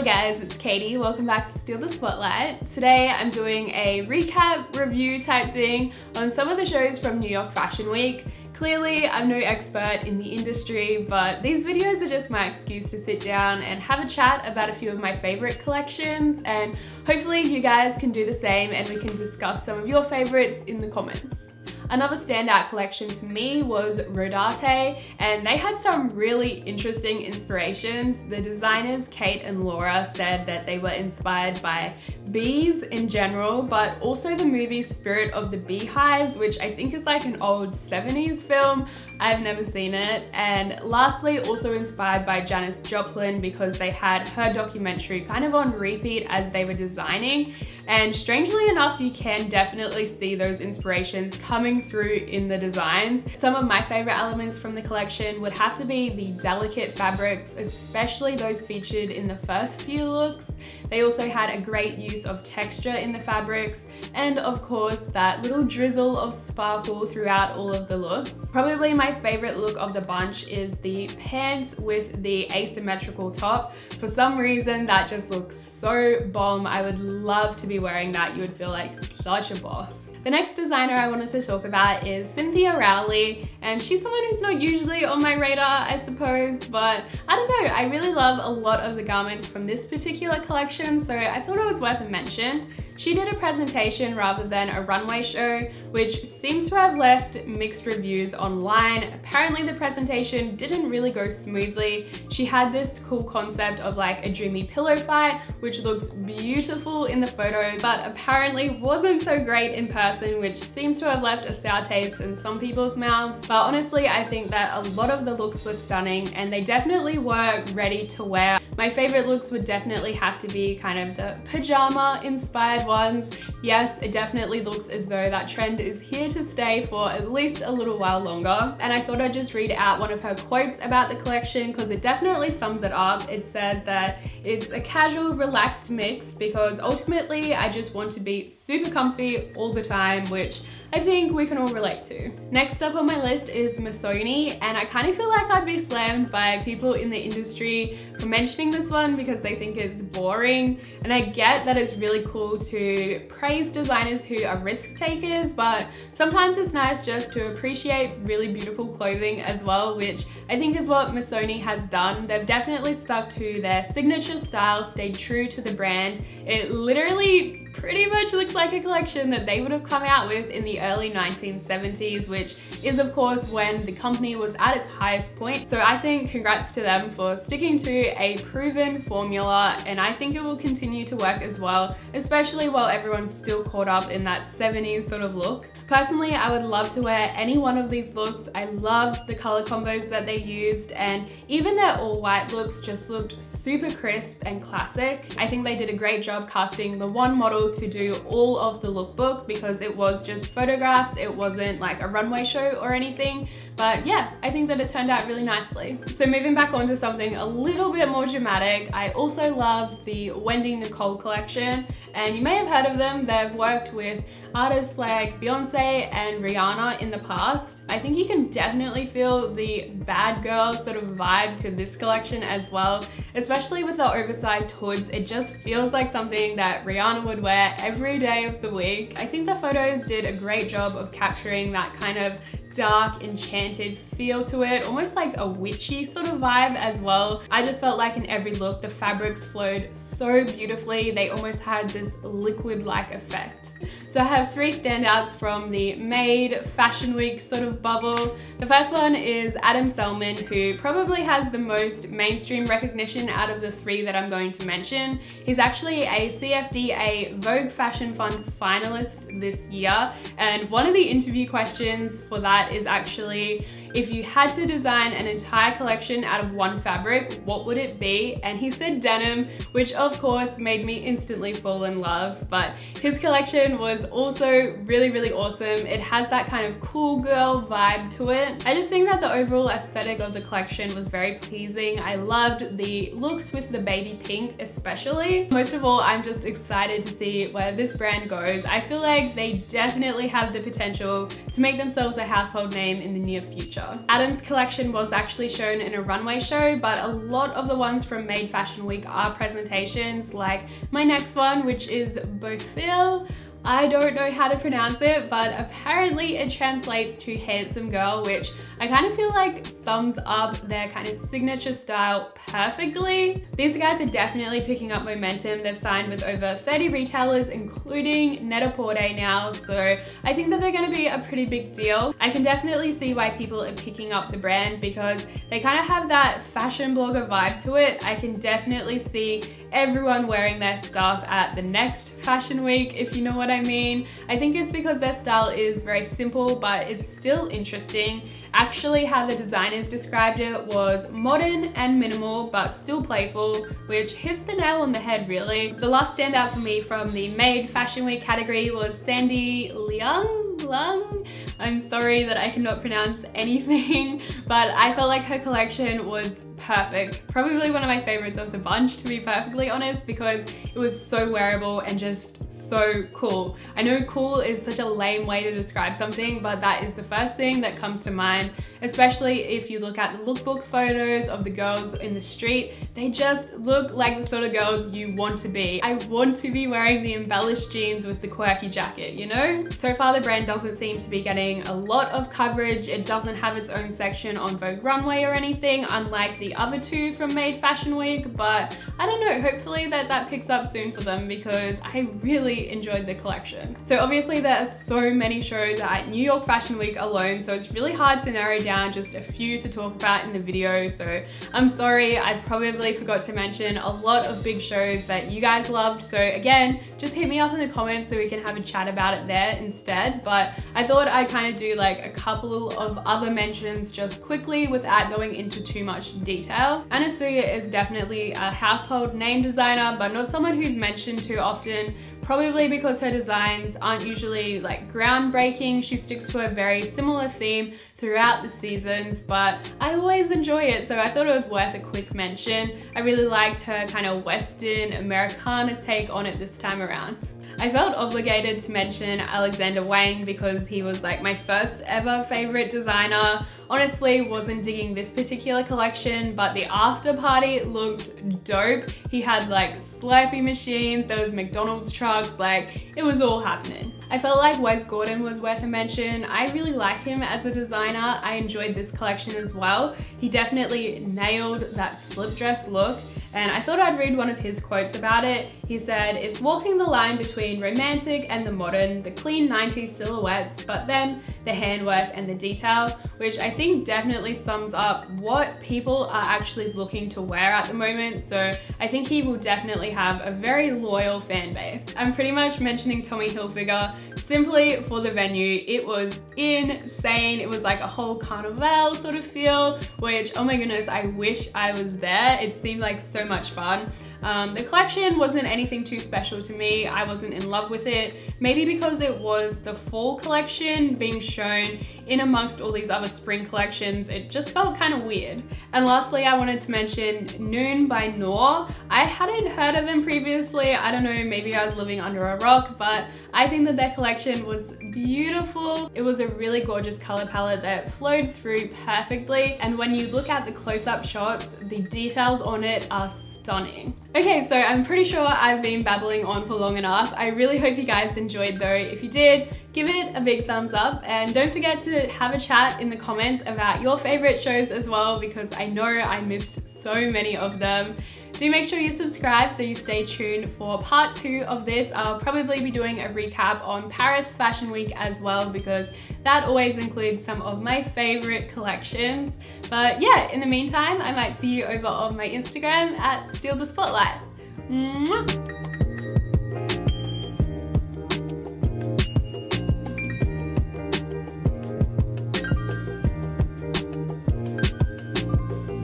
guys, it's Katie. Welcome back to Steal the Spotlight. Today I'm doing a recap review type thing on some of the shows from New York Fashion Week. Clearly, I'm no expert in the industry, but these videos are just my excuse to sit down and have a chat about a few of my favorite collections, and hopefully you guys can do the same and we can discuss some of your favorites in the comments. Another standout collection to me was Rodarte, and they had some really interesting inspirations. The designers, Kate and Laura, said that they were inspired by bees in general, but also the movie Spirit of the Beehives, which I think is like an old 70s film. I've never seen it. And lastly, also inspired by Janis Joplin because they had her documentary kind of on repeat as they were designing. And strangely enough, you can definitely see those inspirations coming through in the designs. Some of my favorite elements from the collection would have to be the delicate fabrics, especially those featured in the first few looks. They also had a great use of texture in the fabrics, and of course that little drizzle of sparkle throughout all of the looks. Probably my favorite look of the bunch is the pants with the asymmetrical top. For some reason that just looks so bomb. I would love to be wearing that. You would feel like such a boss. The next designer I wanted to talk about is Cynthia Rowley, and she's someone who's not usually on my radar, I suppose, but I don't know, I really love a lot of the garments from this particular collection, so I thought it was worth a mention. She did a presentation rather than a runway show, which seems to have left mixed reviews online. Apparently the presentation didn't really go smoothly. She had this cool concept of like a dreamy pillow fight, which looks beautiful in the photos, but apparently wasn't so great in person, which seems to have left a sour taste in some people's mouths. But honestly, I think that a lot of the looks were stunning and they definitely were ready to wear. My favorite looks would definitely have to be kind of the pajama inspired ones. Yes, it definitely looks as though that trend is here to stay for at least a little while longer. And I thought I'd just read out one of her quotes about the collection because it definitely sums it up. It says that it's a casual, relaxed mix because ultimately I just want to be super comfy all the time, which I think we can all relate to. Next up on my list is Missoni, and I kind of feel like I'd be slammed by people in the industry for mentioning this one because they think it's boring. And I get that it's really cool to praise designers who are risk takers, but sometimes it's nice just to appreciate really beautiful clothing as well, which I think is what Missoni has done. They've definitely stuck to their signature style, stayed true to the brand. It literally pretty much looks like a collection that they would have come out with in the early 1970s, which is of course when the company was at its highest point. So I think congrats to them for sticking to a proven formula, and I think it will continue to work as well, especially while everyone's still caught up in that 70s sort of look. Personally, I would love to wear any one of these looks. I love the color combos that they used, and even their all white looks just looked super crisp and classic. I think they did a great job casting the one model to do all of the lookbook because it was just photographs. It wasn't like a runway show or anything. But yeah, I think that it turned out really nicely. So moving back onto something a little bit more dramatic, I also loved the Wendy Nicole collection, and you may have heard of them. They've worked with artists like Beyonce and Rihanna in the past. I think you can definitely feel the bad girl sort of vibe to this collection as well, especially with the oversized hoods. It just feels like something that Rihanna would wear every day of the week. I think the photos did a great job of capturing that kind of dark, enchanted feel to it, almost like a witchy sort of vibe as well. I just felt like in every look the fabrics flowed so beautifully. They almost had this liquid-like effect. So I have three standouts from the Made Fashion Week sort of bubble. The first one is Adam Salman, who probably has the most mainstream recognition out of the three that I'm going to mention. He's actually a CFDA Vogue Fashion Fund finalist this year, and one of the interview questions for that is actually, if you had to design an entire collection out of one fabric, what would it be? And he said denim, which of course made me instantly fall in love. But his collection was also really, really awesome. It has that kind of cool girl vibe to it. I just think that the overall aesthetic of the collection was very pleasing. I loved the looks with the baby pink especially. Most of all, I'm just excited to see where this brand goes. I feel like they definitely have the potential to make themselves a household name in the near future. after. Adam's collection was actually shown in a runway show, but a lot of the ones from Made Fashion Week are presentations, like my next one, which is Burkesville. I don't know how to pronounce it, but apparently it translates to handsome girl, which I kind of feel like sums up their kind of signature style perfectly. These guys are definitely picking up momentum. They've signed with over 30 retailers, including Net-a-Porter now, so I think that they're going to be a pretty big deal. I can definitely see why people are picking up the brand because they kind of have that fashion blogger vibe to it. I can definitely see everyone wearing their stuff at the next fashion week, if you know what I mean. I think it's because their style is very simple, but it's still interesting. Actually, how the designers described it was modern and minimal, but still playful, which hits the nail on the head, really. The last standout for me from the Made Fashion Week category was Sandy Leung. I'm sorry that I cannot pronounce anything, but I felt like her collection was perfect. Probably one of my favorites of the bunch, to be perfectly honest, because it was so wearable and just so cool. I know cool is such a lame way to describe something, but that is the first thing that comes to mind, especially if you look at the lookbook photos of the girls in the street. They just look like the sort of girls you want to be. I want to be wearing the embellished jeans with the quirky jacket, you know? So far the brand doesn't seem to be getting a lot of coverage. It doesn't have its own section on Vogue Runway or anything, unlike the other two from Made Fashion Week, but I don't know, hopefully that picks up soon for them because I really enjoyed the collection. So obviously there are so many shows at New York Fashion Week alone, so it's really hard to narrow down just a few to talk about in the video, so I'm sorry, I probably forgot to mention a lot of big shows that you guys loved. So again, just hit me up in the comments so we can have a chat about it there instead, but I thought I'd kind of do like a couple of other mentions just quickly without going into too much detail. Anasuya is definitely a household name designer, but not someone who's mentioned too often, probably because her designs aren't usually like groundbreaking. She sticks to a very similar theme throughout the seasons, but I always enjoy it, so I thought it was worth a quick mention. I really liked her kind of Western Americana take on it this time around. I felt obligated to mention Alexander Wang because he was like my first ever favorite designer. Honestly, wasn't digging this particular collection, but the after party looked dope. He had like Slurpee machines, there was McDonald's trucks, like it was all happening. I felt like Wes Gordon was worth a mention. I really like him as a designer. I enjoyed this collection as well. He definitely nailed that slip dress look. And I thought I'd read one of his quotes about it. He said, "It's walking the line between romantic and the modern, the clean 90s silhouettes, but then the handwork and the detail," which I think definitely sums up what people are actually looking to wear at the moment. So I think he will definitely have a very loyal fan base. I'm pretty much mentioning Tommy Hilfiger simply for the venue. It was insane. It was like a whole carnival sort of feel, which, oh my goodness, I wish I was there. It seemed like so much fun. The collection wasn't anything too special to me. I wasn't in love with it. Maybe because it was the fall collection being shown in amongst all these other spring collections, it just felt kind of weird. And lastly, I wanted to mention Noon by Noor. I hadn't heard of them previously. I don't know, maybe I was living under a rock, but I think that their collection was beautiful. It was a really gorgeous color palette that flowed through perfectly. And when you look at the close-up shots, the details on it are stunning. Okay, so I'm pretty sure I've been babbling on for long enough. I really hope you guys enjoyed though. If you did, give it a big thumbs up and don't forget to have a chat in the comments about your favorite shows as well, because I know I missed so many of them. Do make sure you subscribe so you stay tuned for part 2 of this. I'll probably be doing a recap on Paris Fashion Week as well, because that always includes some of my favorite collections. But yeah, in the meantime, I might see you over on my Instagram at StealTheSpotlight. Mwah!